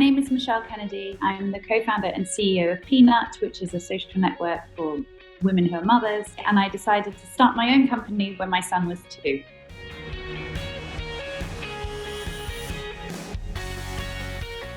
name is Michelle Kennedy. I'm the co-founder and CEO of Peanut, which is a social network for women who are mothers. And I decided to start my own company when my son was 2.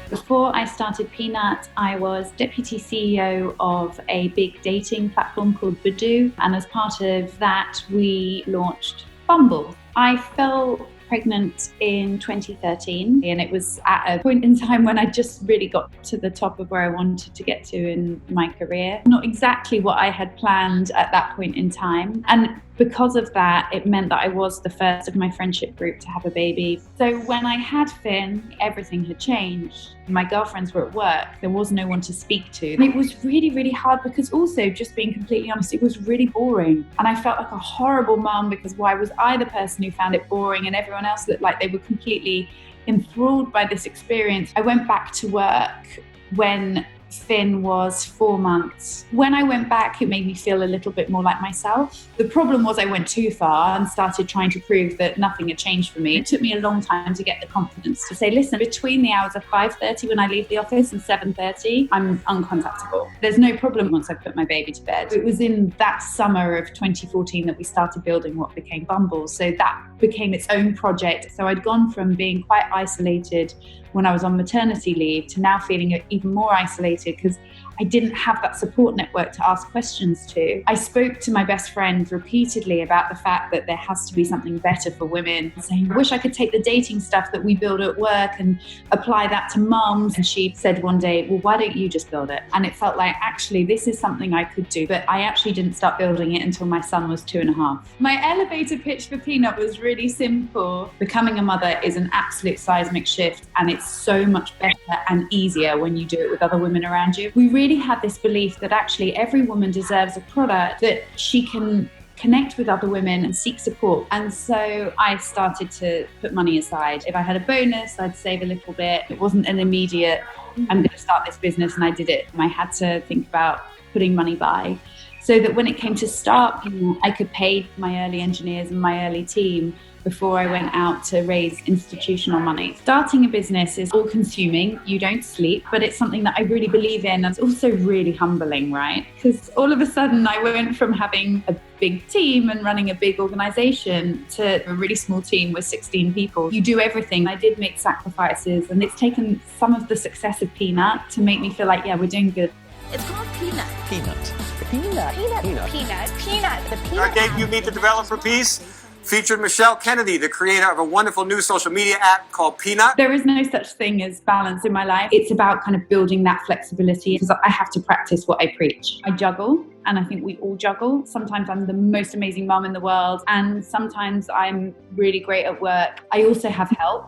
Before I started Peanut, I was deputy CEO of a big dating platform called Badoo. And as part of that, we launched Bumble. I fell pregnant in 2013, and it was at a point in time when I just really got to the top of where I wanted to get to in my career. Not exactly what I had planned at that point in time. And because of that, it meant that I was the first of my friendship group to have a baby. So when I had Finn, everything had changed. My girlfriends were at work. There was no one to speak to. And it was really, really hard because also, just being completely honest, it was really boring. And I felt like a horrible mum because why was I the person who found it boring and everyone else looked like they were completely enthralled by this experience. I went back to work when Finn was 4 months. When I went back, it made me feel a little bit more like myself. The problem was I went too far and started trying to prove that nothing had changed for me. It took me a long time to get the confidence to say, listen, between the hours of 5:30 when I leave the office and 7:30, I'm uncontactable. There's no problem once I put my baby to bed. It was in that summer of 2014 that we started building what became Bumble. So that became its own project. So I'd gone from being quite isolated when I was on maternity leave to now feeling even more isolated because I didn't have that support network to ask questions to. I spoke to my best friend repeatedly about the fact that there has to be something better for women, saying, I wish I could take the dating stuff that we build at work and apply that to mums. And she said one day, well, why don't you just build it? And it felt like, actually, this is something I could do. But I actually didn't start building it until my son was 2.5. My elevator pitch for Peanut was really simple. Becoming a mother is an absolute seismic shift, and it's so much better and easier when you do it with other women around you. We really had this belief that actually every woman deserves a product that she can connect with other women and seek support. And so I started to put money aside. If I had a bonus, I'd save a little bit. It wasn't an immediate, I'm going to start this business, and I did it. I had to think about putting money by so that when it came to start, I could pay my early engineers and my early team before I went out to raise institutional money. Starting a business is all-consuming. You don't sleep, but it's something that I really believe in. And it's also really humbling, right? Because all of a sudden I went from having a big team and running a big organization to a really small team with 16 people. You do everything. I did make sacrifices, and it's taken some of the success of Peanut to make me feel like, yeah, we're doing good. It's called Peanut. Peanut. Peanut. Peanut. Peanut. Peanut. Peanut. The Peanut. Our debut Meet the Developer piece featured Michelle Kennedy, the creator of a wonderful new social media app called Peanut. There is no such thing as balance in my life. It's about kind of building that flexibility because I have to practice what I preach. I juggle, and I think we all juggle. Sometimes I'm the most amazing mum in the world, and sometimes I'm really great at work. I also have help.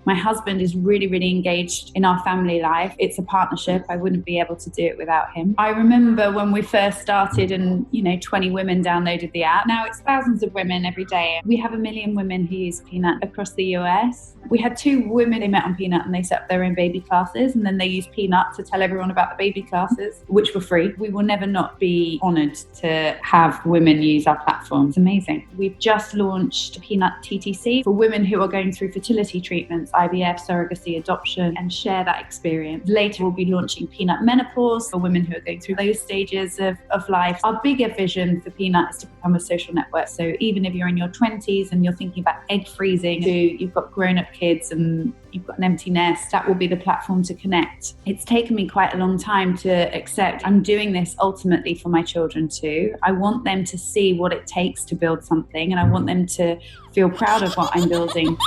My husband is really, really engaged in our family life. It's a partnership. I wouldn't be able to do it without him. I remember when we first started and, 20 women downloaded the app. Now it's thousands of women every day. We have 1 million women who use Peanut across the US. We had 2 women, they met on Peanut and they set up their own baby classes, and then they used Peanut to tell everyone about the baby classes, which were free. We will never not be honoured to have women use our platform. It's amazing. We've just launched Peanut TTC for women who are going through fertility treatments, IVF, surrogacy, adoption, and share that experience. Later, we'll be launching Peanut Menopause for women who are going through those stages of life. Our bigger vision for Peanut is to become a social network. So even if you're in your 20s and you're thinking about egg freezing, you've got grown-up kids and you've got an empty nest, that will be the platform to connect. It's taken me quite a long time to accept I'm doing this ultimately for my children too. I want them to see what it takes to build something, and I want them to feel proud of what I'm building.